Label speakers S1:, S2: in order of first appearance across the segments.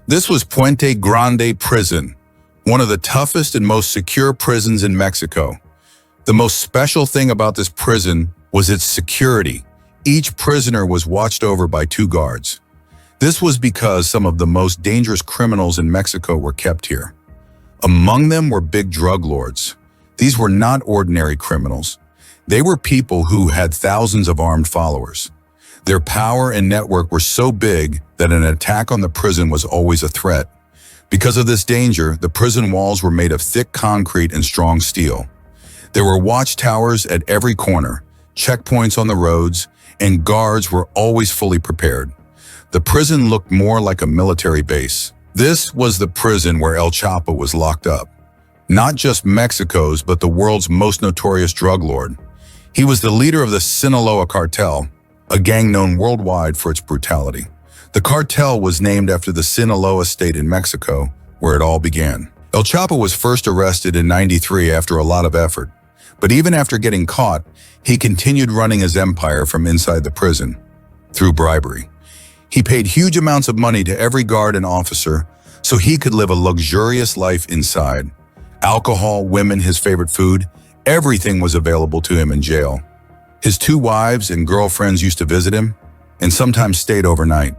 S1: This was Puente Grande Prison, one of the toughest and most secure prisons in Mexico. The most special thing about this prison was its security. Each prisoner was watched over by 2 guards. This was because some of the most dangerous criminals in Mexico were kept here. Among them were big drug lords. These were not ordinary criminals. They were people who had thousands of armed followers. Their power and network were so big that an attack on the prison was always a threat. Because of this danger, the prison walls were made of thick concrete and strong steel. There were watchtowers at every corner, checkpoints on the roads, and guards were always fully prepared. The prison looked more like a military base. This was the prison where El Chapo was locked up. Not just Mexico's, but the world's most notorious drug lord. He was the leader of the Sinaloa cartel, a gang known worldwide for its brutality. The cartel was named after the Sinaloa state in Mexico, where it all began. El Chapo was first arrested in '93 after a lot of effort. But even after getting caught, he continued running his empire from inside the prison, through bribery. He paid huge amounts of money to every guard and officer so he could live a luxurious life inside. Alcohol, women, his favorite food, everything was available to him in jail. His 2 wives and girlfriends used to visit him and sometimes stayed overnight.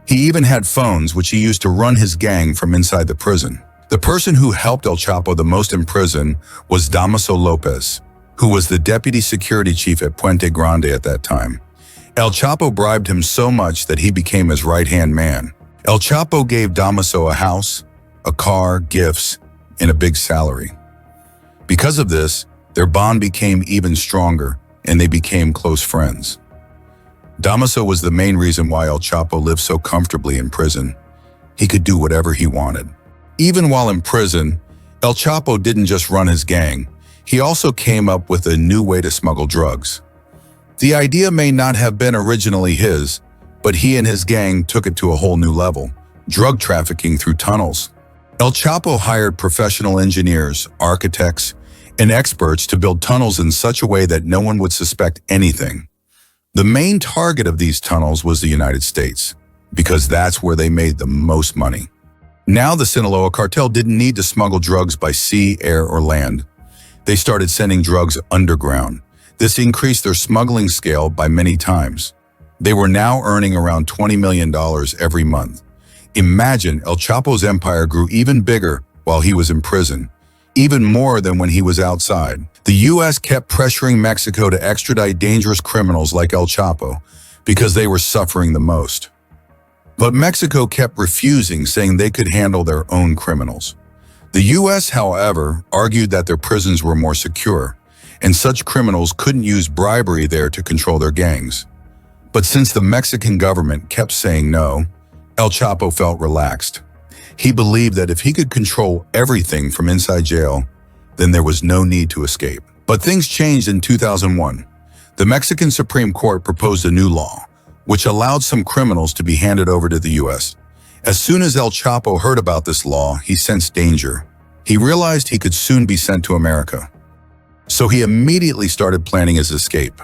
S1: He even had phones which he used to run his gang from inside the prison. The person who helped El Chapo the most in prison was Damaso Lopez, who was the deputy security chief at Puente Grande at that time. El Chapo bribed him so much that he became his right-hand man. El Chapo gave Damaso a house, a car, gifts, and a big salary. Because of this, their bond became even stronger, and they became close friends. Damaso was the main reason why El Chapo lived so comfortably in prison. He could do whatever he wanted. Even while in prison, El Chapo didn't just run his gang. He also came up with a new way to smuggle drugs. The idea may not have been originally his, but he and his gang took it to a whole new level, drug trafficking through tunnels. El Chapo hired professional engineers, architects, and experts to build tunnels in such a way that no one would suspect anything. The main target of these tunnels was the United States, because that's where they made the most money. Now the Sinaloa cartel didn't need to smuggle drugs by sea, air, or land. They started sending drugs underground. This increased their smuggling scale by many times. They were now earning around $20 million every month. Imagine El Chapo's empire grew even bigger while he was in prison, even more than when he was outside. The U.S. kept pressuring Mexico to extradite dangerous criminals like El Chapo because they were suffering the most. But Mexico kept refusing, saying they could handle their own criminals. The U.S., however, argued that their prisons were more secure, and such criminals couldn't use bribery there to control their gangs. But since the Mexican government kept saying no, El Chapo felt relaxed. He believed that if he could control everything from inside jail, then there was no need to escape. But things changed in 2001. The Mexican Supreme Court proposed a new law, which allowed some criminals to be handed over to the U.S. As soon as El Chapo heard about this law, he sensed danger. He realized he could soon be sent to America. So he immediately started planning his escape.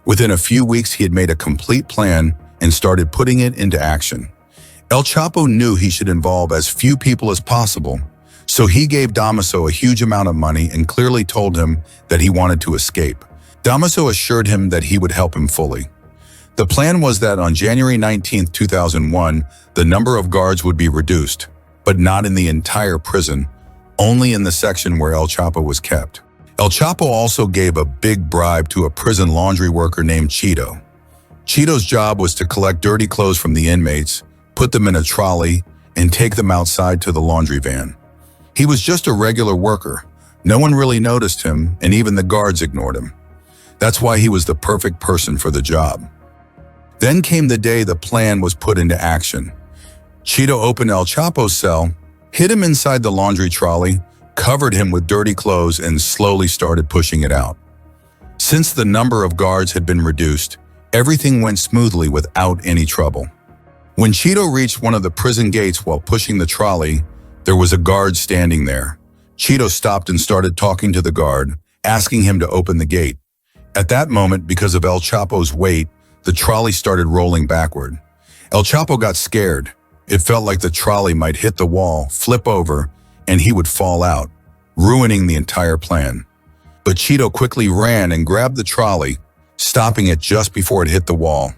S1: Within a few weeks, he had made a complete plan and started putting it into action. El Chapo knew he should involve as few people as possible, so he gave Damaso a huge amount of money and clearly told him that he wanted to escape. Damaso assured him that he would help him fully. The plan was that on January 19, 2001, the number of guards would be reduced, but not in the entire prison, only in the section where El Chapo was kept. El Chapo also gave a big bribe to a prison laundry worker named Cheeto. Cheeto's job was to collect dirty clothes from the inmates, put them in a trolley, and take them outside to the laundry van. He was just a regular worker. No one really noticed him, and even the guards ignored him. That's why he was the perfect person for the job. Then came the day the plan was put into action. Cheeto opened El Chapo's cell, hid him inside the laundry trolley, covered him with dirty clothes, and slowly started pushing it out. Since the number of guards had been reduced, everything went smoothly without any trouble. When Cheeto reached one of the prison gates while pushing the trolley, there was a guard standing there. Cheeto stopped and started talking to the guard, asking him to open the gate. At that moment, because of El Chapo's weight, the trolley started rolling backward. El Chapo got scared. It felt like the trolley might hit the wall, flip over, and he would fall out, ruining the entire plan. But Cheeto quickly ran and grabbed the trolley, stopping it just before it hit the wall.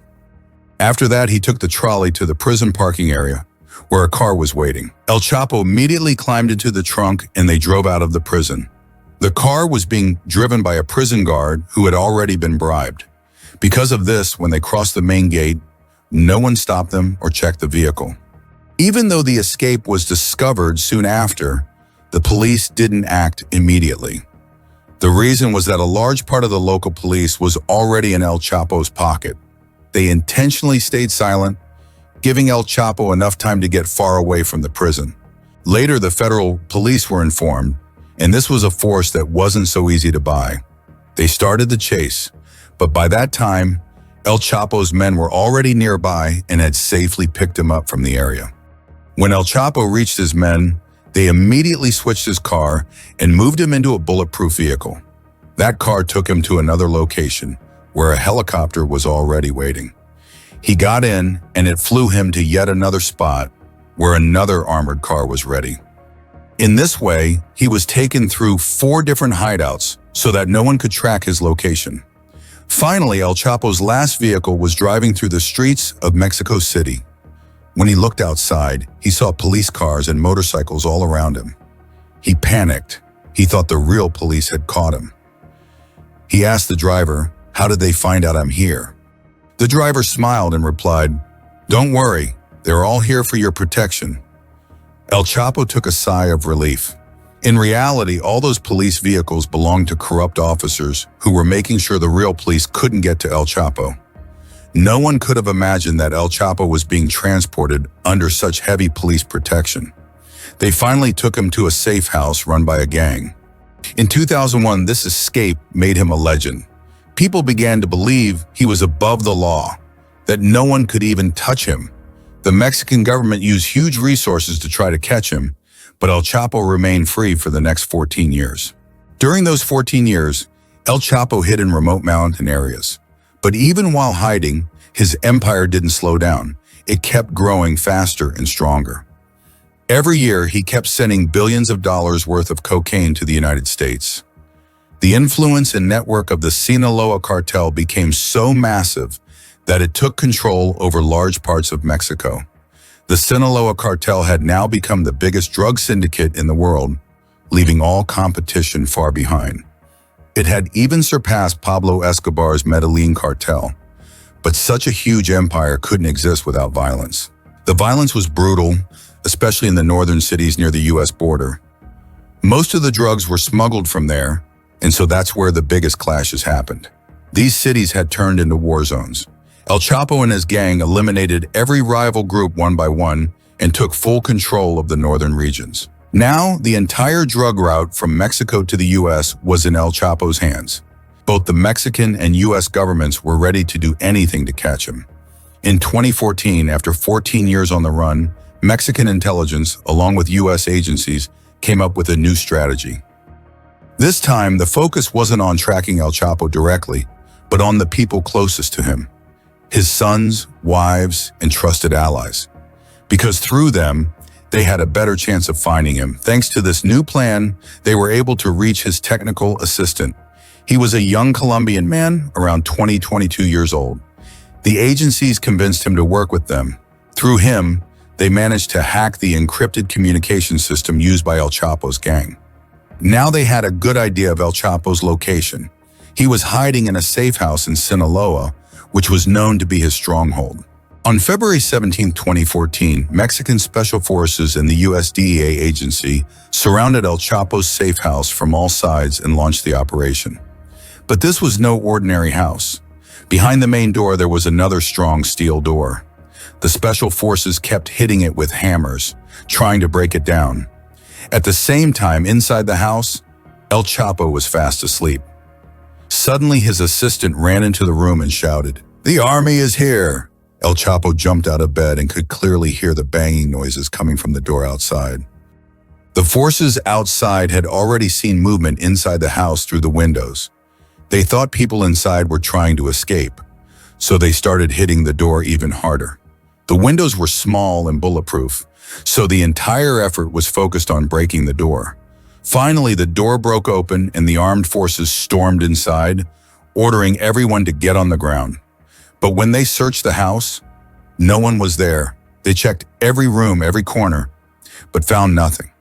S1: After that, he took the trolley to the prison parking area, where a car was waiting. El Chapo immediately climbed into the trunk and they drove out of the prison. The car was being driven by a prison guard who had already been bribed. Because of this, when they crossed the main gate, no one stopped them or checked the vehicle. Even though the escape was discovered soon after, the police didn't act immediately. The reason was that a large part of the local police was already in El Chapo's pocket. They intentionally stayed silent, giving El Chapo enough time to get far away from the prison. Later, the federal police were informed, and this was a force that wasn't so easy to buy. They started the chase, but by that time, El Chapo's men were already nearby and had safely picked him up from the area. When El Chapo reached his men, they immediately switched his car and moved him into a bulletproof vehicle. That car took him to another location, where a helicopter was already waiting. He got in, and it flew him to yet another spot, where another armored car was ready. In this way, he was taken through 4 different hideouts so that no one could track his location. Finally, El Chapo's last vehicle was driving through the streets of Mexico City. When he looked outside, he saw police cars and motorcycles all around him. He panicked. He thought the real police had caught him. He asked the driver, "How did they find out I'm here?" The driver smiled and replied, "Don't worry, they're all here for your protection." El Chapo took a sigh of relief. In reality, all those police vehicles belonged to corrupt officers who were making sure the real police couldn't get to El Chapo. No one could have imagined that El Chapo was being transported under such heavy police protection. They finally took him to a safe house run by a gang. In 2001, this escape made him a legend. People began to believe he was above the law, that no one could even touch him. The Mexican government used huge resources to try to catch him, but El Chapo remained free for the next 14 years. During those 14 years, El Chapo hid in remote mountain areas. But even while hiding, his empire didn't slow down. It kept growing faster and stronger. Every year, he kept sending billions of dollars worth of cocaine to the United States. The influence and network of the Sinaloa cartel became so massive that it took control over large parts of Mexico. The Sinaloa cartel had now become the biggest drug syndicate in the world, leaving all competition far behind. It had even surpassed Pablo Escobar's Medellin cartel. But such a huge empire couldn't exist without violence. The violence was brutal, especially in the northern cities near the US border. Most of the drugs were smuggled from there, and so that's where the biggest clashes happened. These cities had turned into war zones. El Chapo and his gang eliminated every rival group one by one and took full control of the northern regions. Now, the entire drug route from Mexico to the US was in El Chapo's hands. Both the Mexican and US governments were ready to do anything to catch him. In 2014, after 14 years on the run, Mexican intelligence, along with US agencies, came up with a new strategy. This time, the focus wasn't on tracking El Chapo directly, but on the people closest to him, his sons, wives, and trusted allies. Because through them, they had a better chance of finding him. Thanks to this new plan, they were able to reach his technical assistant. He was a young Colombian man, around 22 years old. The agencies convinced him to work with them. Through him, they managed to hack the encrypted communication system used by El Chapo's gang. Now they had a good idea of El Chapo's location. He was hiding in a safe house in Sinaloa, which was known to be his stronghold. On February 17, 2014, Mexican Special Forces and the US DEA agency surrounded El Chapo's safe house from all sides and launched the operation. But this was no ordinary house. Behind the main door, there was another strong steel door. The Special Forces kept hitting it with hammers, trying to break it down. At the same time, inside the house, El Chapo was fast asleep. Suddenly, his assistant ran into the room and shouted, "The army is here!" El Chapo jumped out of bed and could clearly hear the banging noises coming from the door outside. The forces outside had already seen movement inside the house through the windows. They thought people inside were trying to escape, so they started hitting the door even harder. The windows were small and bulletproof, so the entire effort was focused on breaking the door. Finally, the door broke open and the armed forces stormed inside, ordering everyone to get on the ground. But when they searched the house, no one was there. They checked every room, every corner, but found nothing.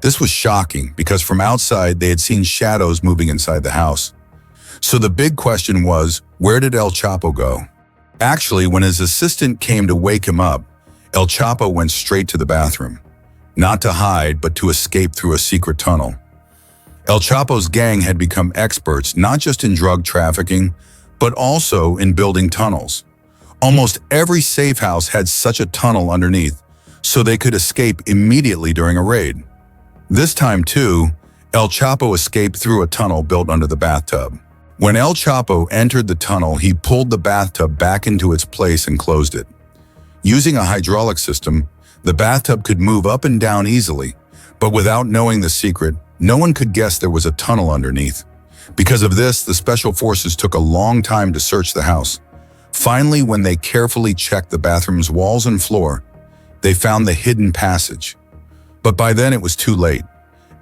S1: This was shocking because from outside they had seen shadows moving inside the house. So the big question was, where did El Chapo go? Actually, when his assistant came to wake him up, El Chapo went straight to the bathroom. Not to hide, but to escape through a secret tunnel. El Chapo's gang had become experts not just in drug trafficking, but also in building tunnels. Almost every safe house had such a tunnel underneath, so they could escape immediately during a raid. This time, too, El Chapo escaped through a tunnel built under the bathtub. When El Chapo entered the tunnel, he pulled the bathtub back into its place and closed it. Using a hydraulic system, the bathtub could move up and down easily, but without knowing the secret, no one could guess there was a tunnel underneath. Because of this, the special forces took a long time to search the house. Finally, when they carefully checked the bathroom's walls and floor, they found the hidden passage. But by then it was too late.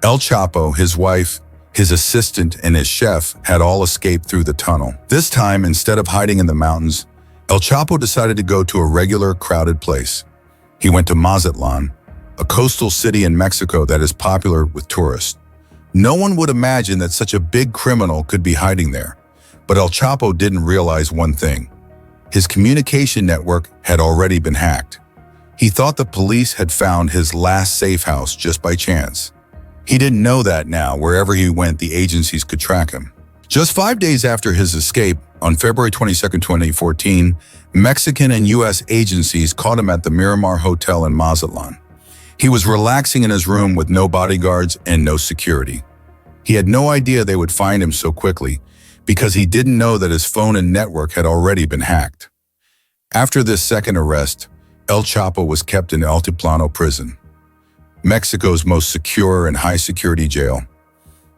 S1: El Chapo, his wife, his assistant, and his chef had all escaped through the tunnel. This time, instead of hiding in the mountains, El Chapo decided to go to a regular, crowded place. He went to Mazatlan, a coastal city in Mexico that is popular with tourists. No one would imagine that such a big criminal could be hiding there. But El Chapo didn't realize one thing. His communication network had already been hacked. He thought the police had found his last safe house just by chance. He didn't know that now, wherever he went, the agencies could track him. Just 5 days after his escape, on February 22, 2014, Mexican and U.S. agencies caught him at the Miramar Hotel in Mazatlan. He was relaxing in his room with no bodyguards and no security. He had no idea they would find him so quickly because he didn't know that his phone and network had already been hacked. After this second arrest, El Chapo was kept in Altiplano prison, Mexico's most secure and high-security jail.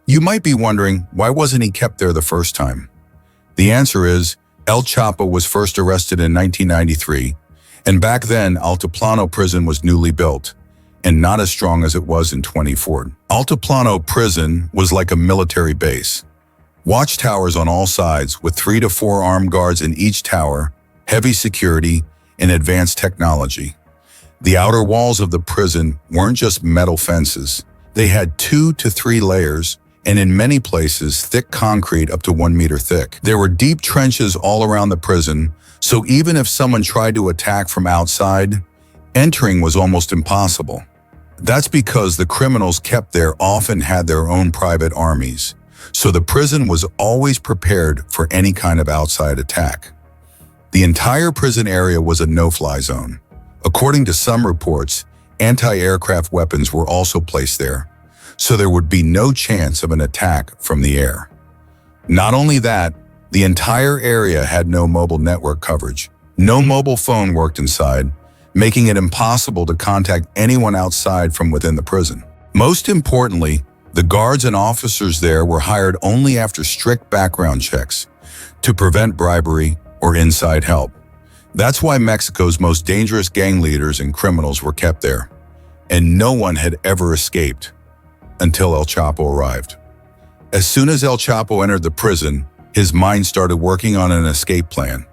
S1: You might be wondering, why wasn't he kept there the first time? The answer is, El Chapo was first arrested in 1993, and back then Altiplano prison was newly built, and not as strong as it was in 2014. Altiplano prison was like a military base. Watchtowers on all sides with 3 to 4 armed guards in each tower, heavy security, and advanced technology. The outer walls of the prison weren't just metal fences. They had 2 to 3 layers, and in many places, thick concrete up to 1 meter thick. There were deep trenches all around the prison, so even if someone tried to attack from outside, entering was almost impossible. That's because the criminals kept there often had their own private armies, so the prison was always prepared for any kind of outside attack. The entire prison area was a no-fly zone. According to some reports, anti-aircraft weapons were also placed there, so there would be no chance of an attack from the air. Not only that, the entire area had no mobile network coverage. No mobile phone worked inside, making it impossible to contact anyone outside from within the prison. Most importantly, the guards and officers there were hired only after strict background checks to prevent bribery or inside help. That's why Mexico's most dangerous gang leaders and criminals were kept there, and no one had ever escaped until El Chapo arrived. As soon as El Chapo entered the prison, his mind started working on an escape plan.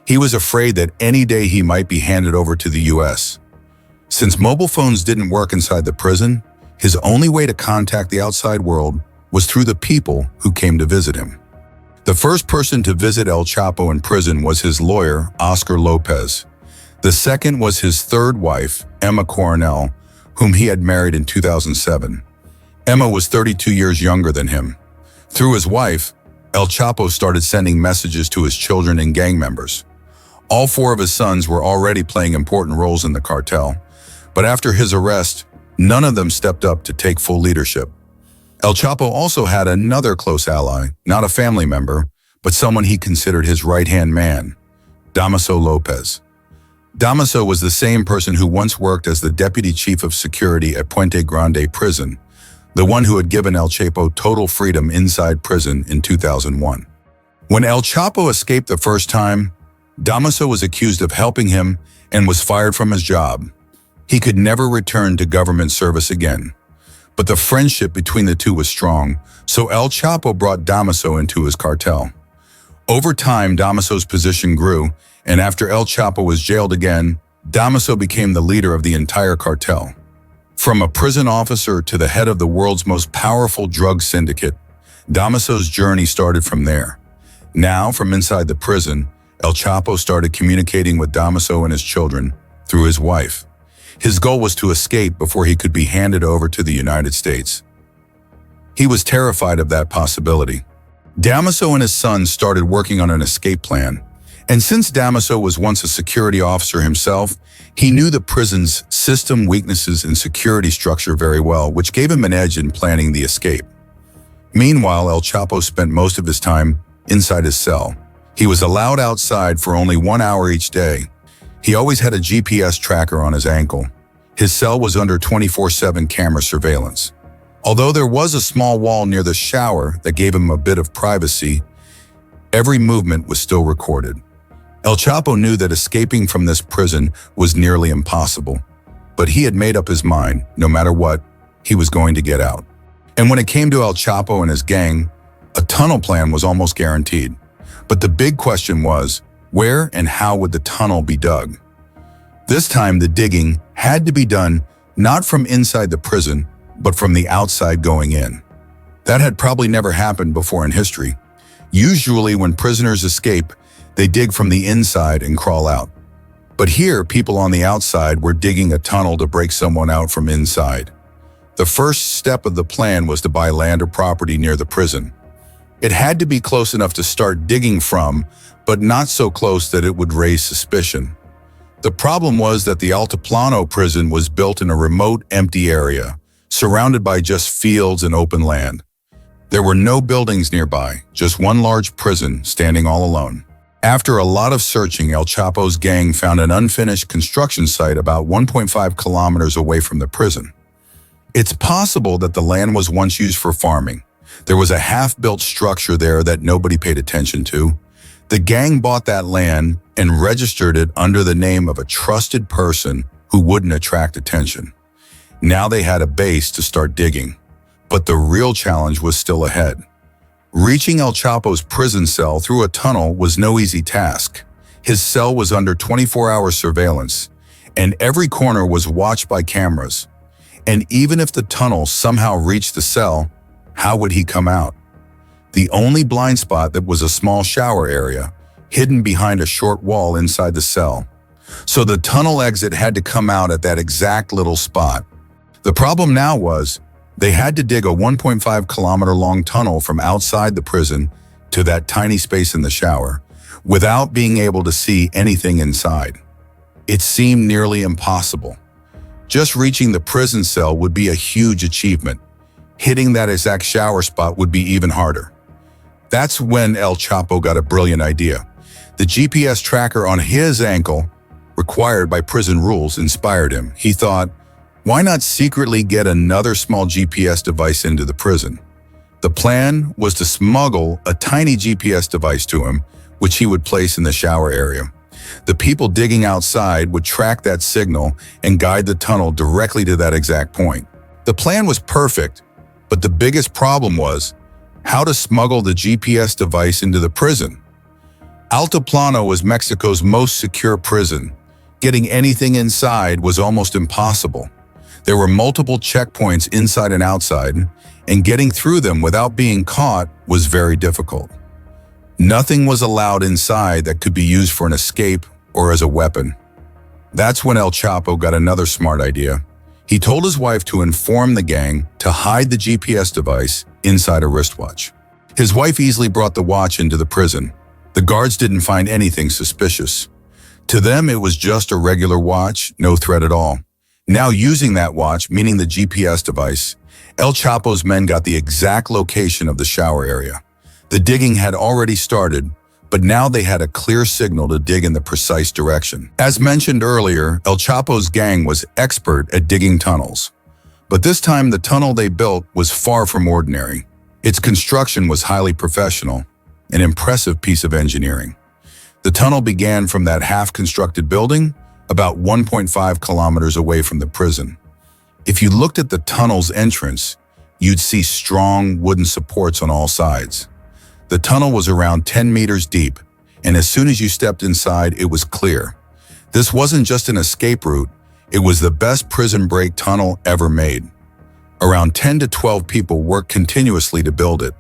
S1: He was afraid that any day he might be handed over to the U.S. Since mobile phones didn't work inside the prison, his only way to contact the outside world was through the people who came to visit him. The first person to visit El Chapo in prison was his lawyer, Oscar Lopez. The second was his third wife, Emma Coronel, whom he had married in 2007. Emma was 32 years younger than him. Through his wife, El Chapo started sending messages to his children and gang members. All 4 of his sons were already playing important roles in the cartel, but after his arrest, none of them stepped up to take full leadership. El Chapo also had another close ally, not a family member, but someone he considered his right-hand man, Damaso Lopez. Damaso was the same person who once worked as the deputy chief of security at Puente Grande prison, the one who had given El Chapo total freedom inside prison in 2001. When El Chapo escaped the first time, Damaso was accused of helping him and was fired from his job. He could never return to government service again. But the friendship between the two was strong, so El Chapo brought Damaso into his cartel. Over time, Damaso's position grew, and after El Chapo was jailed again, Damaso became the leader of the entire cartel. From a prison officer to the head of the world's most powerful drug syndicate, Damaso's journey started from there. Now, from inside the prison, El Chapo started communicating with Damaso and his children through his wife. His goal was to escape before he could be handed over to the United States. He was terrified of that possibility. Damaso and his sons started working on an escape plan, and since Damaso was once a security officer himself, he knew the prison's system weaknesses and security structure very well, which gave him an edge in planning the escape. Meanwhile, El Chapo spent most of his time inside his cell. He was allowed outside for only 1 hour each day. He always had a GPS tracker on his ankle. His cell was under 24/7 camera surveillance. Although there was a small wall near the shower that gave him a bit of privacy, every movement was still recorded. El Chapo knew that escaping from this prison was nearly impossible, but he had made up his mind, no matter what, he was going to get out. And when it came to El Chapo and his gang, a tunnel plan was almost guaranteed. But the big question was, where and how would the tunnel be dug? This time, the digging had to be done not from inside the prison, but from the outside going in. That had probably never happened before in history. Usually, when prisoners escape, they dig from the inside and crawl out. But here, people on the outside were digging a tunnel to break someone out from inside. The first step of the plan was to buy land or property near the prison. It had to be close enough to start digging from, but not so close that it would raise suspicion. The problem was that the Altiplano prison was built in a remote, empty area, surrounded by just fields and open land. There were no buildings nearby, just one large prison standing all alone. After a lot of searching, El Chapo's gang found an unfinished construction site about 1.5 kilometers away from the prison. It's possible that the land was once used for farming. There was a half-built structure there that nobody paid attention to. The gang bought that land and registered it under the name of a trusted person who wouldn't attract attention. Now they had a base to start digging. But the real challenge was still ahead. Reaching El Chapo's prison cell through a tunnel was no easy task. His cell was under 24-hour surveillance, and every corner was watched by cameras. And even if the tunnel somehow reached the cell, how would he come out? The only blind spot that was a small shower area, hidden behind a short wall inside the cell. So the tunnel exit had to come out at that exact little spot. The problem now was, they had to dig a 1.5 kilometer long tunnel from outside the prison to that tiny space in the shower, without being able to see anything inside. It seemed nearly impossible. Just reaching the prison cell would be a huge achievement. Hitting that exact shower spot would be even harder. That's when El Chapo got a brilliant idea. The GPS tracker on his ankle, required by prison rules, inspired him. He thought, why not secretly get another small GPS device into the prison? The plan was to smuggle a tiny GPS device to him, which he would place in the shower area. The people digging outside would track that signal and guide the tunnel directly to that exact point. The plan was perfect, but the biggest problem was how to smuggle the GPS device into the prison. Altiplano was Mexico's most secure prison. Getting anything inside was almost impossible. There were multiple checkpoints inside and outside, and getting through them without being caught was very difficult. Nothing was allowed inside that could be used for an escape or as a weapon. That's when El Chapo got another smart idea. He told his wife to inform the gang to hide the GPS device inside a wristwatch. His wife easily brought the watch into the prison. The guards didn't find anything suspicious. To them, it was just a regular watch, no threat at all. Now using that watch, meaning the GPS device, El Chapo's men got the exact location of the shower area. The digging had already started, but now they had a clear signal to dig in the precise direction. As mentioned earlier, El Chapo's gang was expert at digging tunnels. But this time the tunnel they built was far from ordinary. Its construction was highly professional, an impressive piece of engineering. The tunnel began from that half-constructed building, about 1.5 kilometers away from the prison. If you looked at the tunnel's entrance, you'd see strong wooden supports on all sides. The tunnel was around 10 meters deep, and as soon as you stepped inside, it was clear. This wasn't just an escape route, it was the best prison break tunnel ever made. Around 10 to 12 people worked continuously to build it.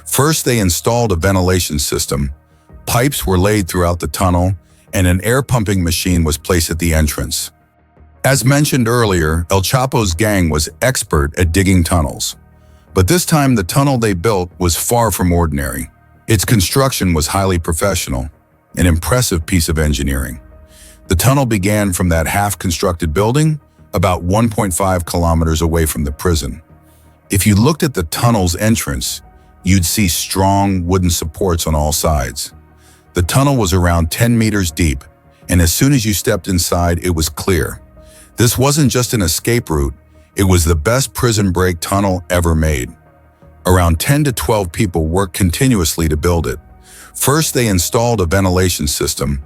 S1: First, they installed a ventilation system. Pipes were laid throughout the tunnel, and an air pumping machine was placed at the entrance. As mentioned earlier, El Chapo's gang was expert at digging tunnels. But this time, the tunnel they built was far from ordinary. Its construction was highly professional, an impressive piece of engineering. The tunnel began from that half-constructed building, about 1.5 kilometers away from the prison. If you looked at the tunnel's entrance, you'd see strong wooden supports on all sides. The tunnel was around 10 meters deep, and as soon as you stepped inside, it was clear. This wasn't just an escape route, it was the best prison break tunnel ever made. Around 10 to 12 people worked continuously to build it. First, they installed a ventilation system.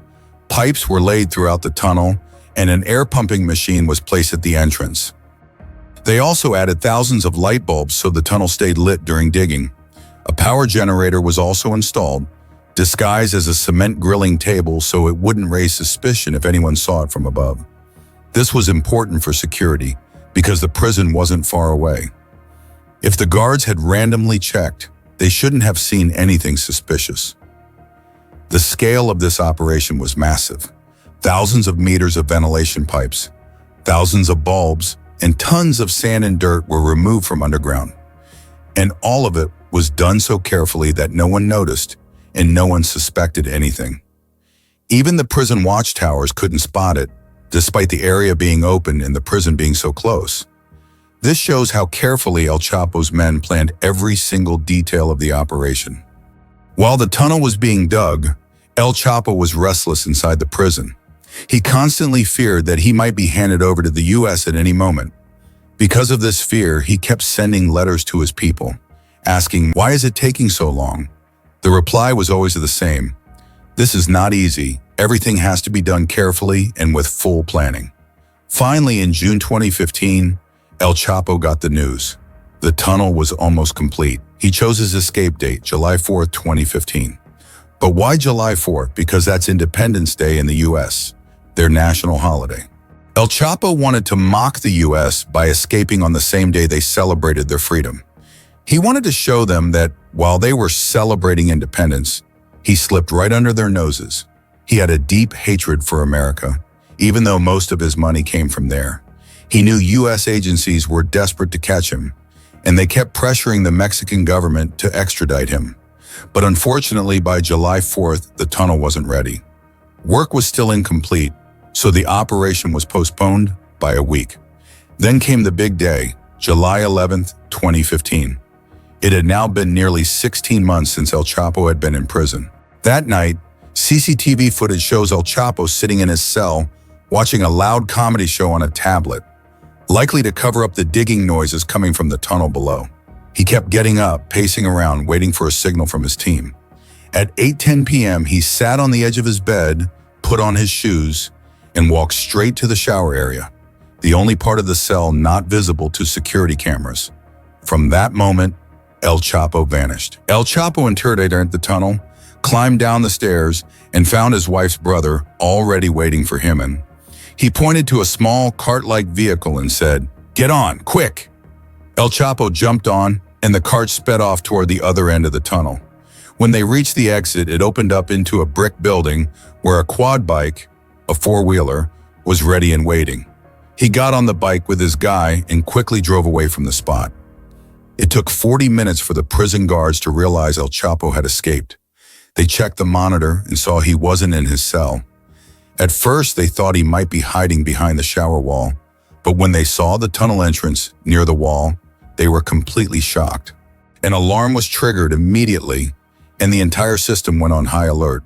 S1: Pipes were laid throughout the tunnel, and an air pumping machine was placed at the entrance. They also added thousands of light bulbs so the tunnel stayed lit during digging. A power generator was also installed, disguised as a cement grilling table so it wouldn't raise suspicion if anyone saw it from above. This was important for security because the prison wasn't far away. If the guards had randomly checked, they shouldn't have seen anything suspicious. The scale of this operation was massive. Thousands of meters of ventilation pipes, thousands of bulbs, and tons of sand and dirt were removed from underground. And all of it was done so carefully that no one noticed and no one suspected anything. Even the prison watchtowers couldn't spot it, despite the area being open and the prison being so close. This shows how carefully El Chapo's men planned every single detail of the operation. While the tunnel was being dug, El Chapo was restless inside the prison. He constantly feared that he might be handed over to the U.S. at any moment. Because of this fear, he kept sending letters to his people, asking, "Why is it taking so long?" The reply was always the same: "This is not easy. Everything has to be done carefully and with full planning." Finally, in June 2015, El Chapo got the news. The tunnel was almost complete. He chose his escape date, July 4th, 2015. But why July 4th? Because that's Independence Day in the U.S., their national holiday. El Chapo wanted to mock the U.S. by escaping on the same day they celebrated their freedom. He wanted to show them that while they were celebrating independence, he slipped right under their noses. He had a deep hatred for America, even though most of his money came from there. He knew U.S. agencies were desperate to catch him, and they kept pressuring the Mexican government to extradite him. But unfortunately, by July 4th, the tunnel wasn't ready. Work was still incomplete, so the operation was postponed by a week. Then came the big day, July 11th, 2015. It had now been nearly 16 months since El Chapo had been in prison. That night, CCTV footage shows El Chapo sitting in his cell, watching a loud comedy show on a tablet, likely to cover up the digging noises coming from the tunnel below. He kept getting up, pacing around, waiting for a signal from his team. At 8:10 p.m., he sat on the edge of his bed, put on his shoes, and walked straight to the shower area, the only part of the cell not visible to security cameras. From that moment, El Chapo vanished. El Chapo entered the tunnel, climbed down the stairs, and found his wife's brother already waiting for him. And he pointed to a small cart-like vehicle and said, "Get on, quick!" El Chapo jumped on, and the cart sped off toward the other end of the tunnel. When they reached the exit, it opened up into a brick building where a quad bike, a four-wheeler, was ready and waiting. He got on the bike with his guy and quickly drove away from the spot. It took 40 minutes for the prison guards to realize El Chapo had escaped. They checked the monitor and saw he wasn't in his cell. At first, they thought he might be hiding behind the shower wall, but when they saw the tunnel entrance near the wall, they were completely shocked. An alarm was triggered immediately, and the entire system went on high alert.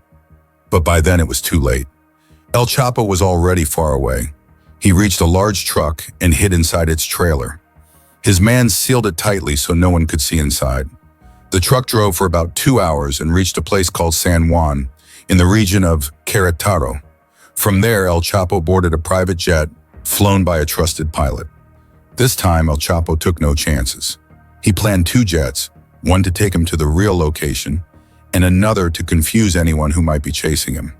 S1: But by then it was too late. El Chapo was already far away. He reached a large truck and hid inside its trailer. His man sealed it tightly so no one could see inside. The truck drove for about 2 hours and reached a place called San Juan in the region of Querétaro. From there, El Chapo boarded a private jet flown by a trusted pilot. This time, El Chapo took no chances. He planned 2 jets, one to take him to the real location and another to confuse anyone who might be chasing him.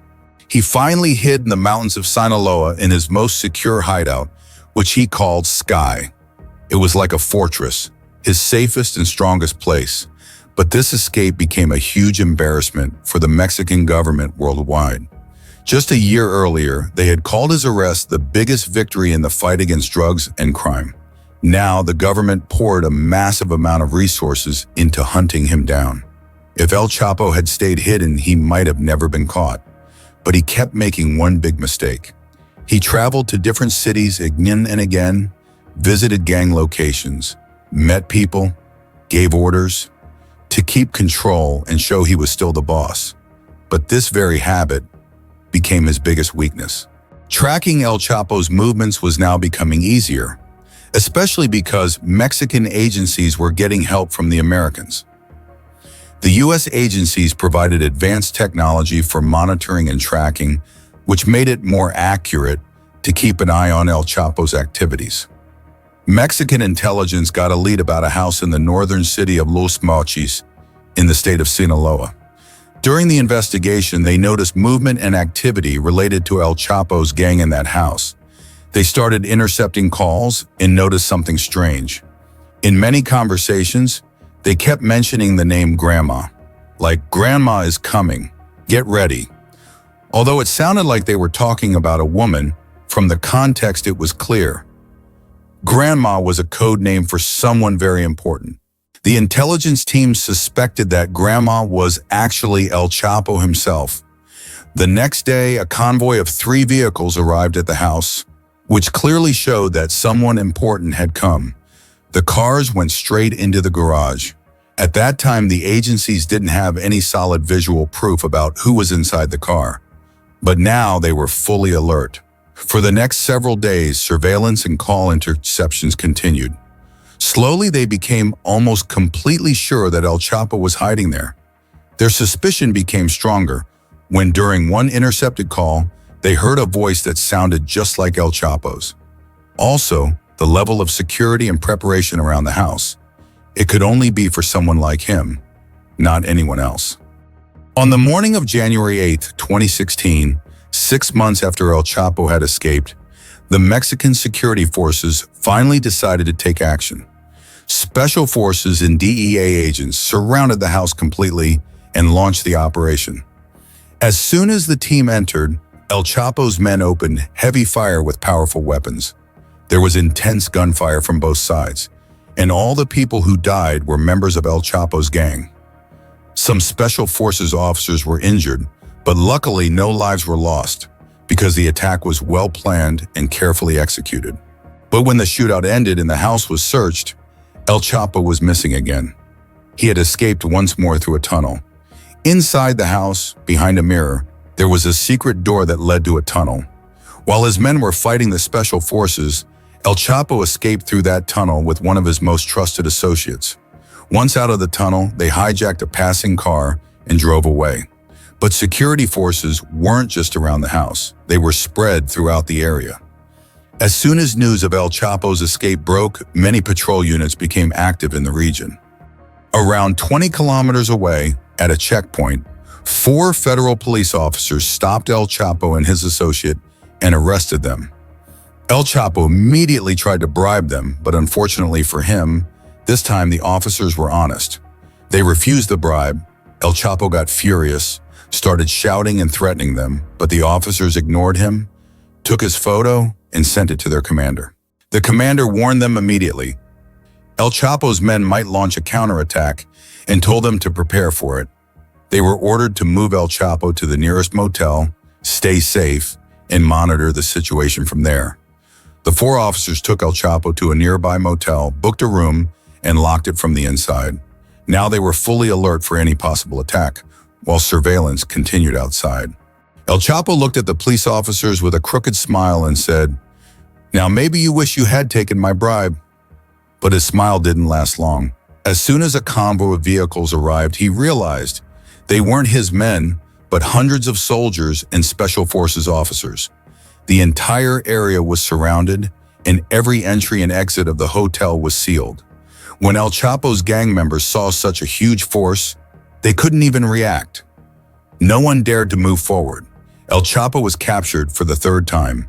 S1: He finally hid in the mountains of Sinaloa in his most secure hideout, which he called Sky. It was like a fortress, his safest and strongest place. But this escape became a huge embarrassment for the Mexican government worldwide. Just a year earlier, they had called his arrest the biggest victory in the fight against drugs and crime. Now, the government poured a massive amount of resources into hunting him down. If El Chapo had stayed hidden, he might have never been caught. But he kept making one big mistake. He traveled to different cities again and again, visited gang locations, met people, gave orders to keep control and show he was still the boss. But this very habit became his biggest weakness. Tracking El Chapo's movements was now becoming easier, especially because Mexican agencies were getting help from the Americans. The U.S. agencies provided advanced technology for monitoring and tracking, which made it more accurate to keep an eye on El Chapo's activities. Mexican intelligence got a lead about a house in the northern city of Los Mochis in the state of Sinaloa. During the investigation, they noticed movement and activity related to El Chapo's gang in that house. They started intercepting calls and noticed something strange. In many conversations, they kept mentioning the name Grandma, like "Grandma is coming, get ready." Although it sounded like they were talking about a woman, from the context it was clear. Grandma was a code name for someone very important. The intelligence team suspected that Grandma was actually El Chapo himself. The next day, a convoy of 3 vehicles arrived at the house, which clearly showed that someone important had come. The cars went straight into the garage. At that time, the agencies didn't have any solid visual proof about who was inside the car. But now they were fully alert. For the next several days, surveillance and call interceptions continued. Slowly, they became almost completely sure that El Chapo was hiding there. Their suspicion became stronger when, during one intercepted call, they heard a voice that sounded just like El Chapo's. Also, the level of security and preparation around the house. It could only be for someone like him, not anyone else. On the morning of January 8, 2016, 6 months after El Chapo had escaped, the Mexican security forces finally decided to take action. Special forces and DEA agents surrounded the house completely and launched the operation. As soon as the team entered, El Chapo's men opened heavy fire with powerful weapons. There was intense gunfire from both sides, and all the people who died were members of El Chapo's gang. Some special forces officers were injured, but luckily no lives were lost because the attack was well planned and carefully executed. But when the shootout ended and the house was searched, El Chapo was missing again. He had escaped once more through a tunnel. Inside the house, behind a mirror, there was a secret door that led to a tunnel. While his men were fighting the special forces, El Chapo escaped through that tunnel with one of his most trusted associates. Once out of the tunnel, they hijacked a passing car and drove away. But security forces weren't just around the house. They were spread throughout the area. As soon as news of El Chapo's escape broke, many patrol units became active in the region. Around 20 kilometers away, at a checkpoint, 4 federal police officers stopped El Chapo and his associate and arrested them. El Chapo immediately tried to bribe them, but unfortunately for him, this time the officers were honest. They refused the bribe. El Chapo got furious, started shouting and threatening them, but the officers ignored him, took his photo, and sent it to their commander. The commander warned them immediately. El Chapo's men might launch a counterattack and told them to prepare for it. They were ordered to move El Chapo to the nearest motel, stay safe, and monitor the situation from there. The 4 officers took El Chapo to a nearby motel, booked a room, and locked it from the inside. Now they were fully alert for any possible attack, while surveillance continued outside. El Chapo looked at the police officers with a crooked smile and said, "Now maybe you wish you had taken my bribe." But his smile didn't last long. As soon as a convoy of vehicles arrived, he realized they weren't his men, but hundreds of soldiers and special forces officers. The entire area was surrounded, and every entry and exit of the hotel was sealed. When El Chapo's gang members saw such a huge force, they couldn't even react. No one dared to move forward. El Chapo was captured for the third time,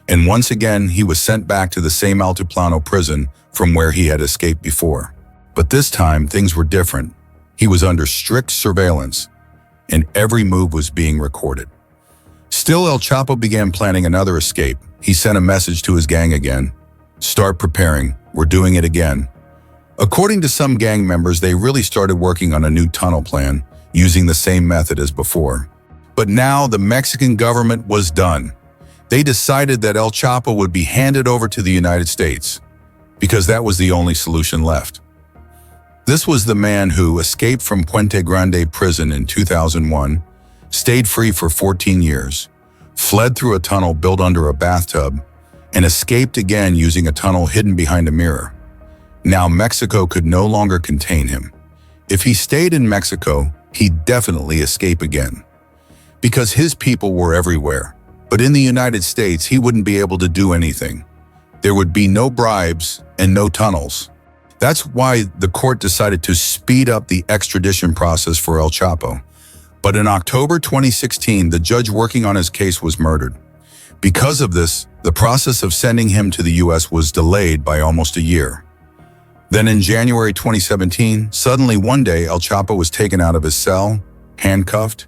S1: and once again he was sent back to the same Altiplano prison from where he had escaped before. But this time things were different. He was under strict surveillance, and every move was being recorded. Still, El Chapo began planning another escape. He sent a message to his gang again. "Start preparing, we're doing it again." According to some gang members, they really started working on a new tunnel plan, using the same method as before. But now the Mexican government was done. They decided that El Chapo would be handed over to the United States, because that was the only solution left. This was the man who escaped from Puente Grande prison in 2001, stayed free for 14 years, fled through a tunnel built under a bathtub, and escaped again using a tunnel hidden behind a mirror. Now Mexico could no longer contain him. If he stayed in Mexico, he'd definitely escape again. Because his people were everywhere. But in the United States, he wouldn't be able to do anything. There would be no bribes and no tunnels. That's why the court decided to speed up the extradition process for El Chapo. But in October 2016, the judge working on his case was murdered. Because of this, the process of sending him to the US was delayed by almost a year. Then in January 2017, suddenly one day El Chapo was taken out of his cell, handcuffed,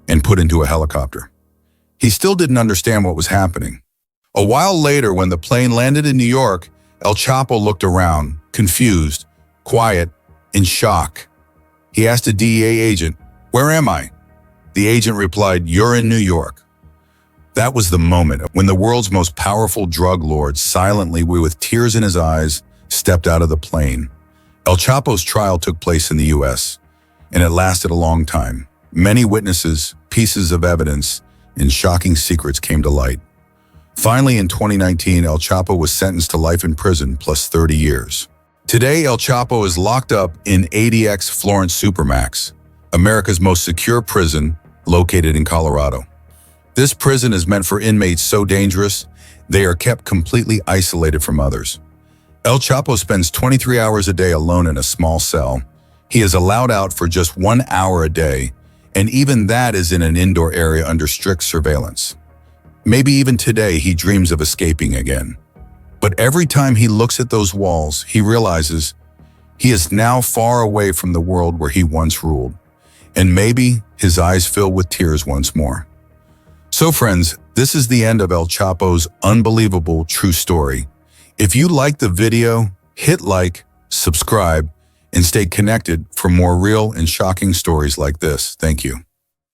S1: and put into a helicopter. He still didn't understand what was happening. A while later, when the plane landed in New York, El Chapo looked around, confused, quiet, in shock. He asked a DEA agent, "Where am I?" The agent replied, "You're in New York." That was the moment when the world's most powerful drug lord silently, with tears in his eyes, stepped out of the plane. El Chapo's trial took place in the US, and it lasted a long time. Many witnesses, pieces of evidence, and shocking secrets came to light. Finally, in 2019, El Chapo was sentenced to life in prison plus 30 years. Today, El Chapo is locked up in ADX Florence Supermax, America's most secure prison located in Colorado. This prison is meant for inmates so dangerous, they are kept completely isolated from others. El Chapo spends 23 hours a day alone in a small cell. He is allowed out for just 1 hour a day, and even that is in an indoor area under strict surveillance. Maybe even today he dreams of escaping again. But every time he looks at those walls, he realizes he is now far away from the world where he once ruled. And maybe his eyes fill with tears once more. So friends, this is the end of El Chapo's unbelievable true story. If you liked the video, hit like, subscribe, and stay connected for more real and shocking stories like this. Thank you.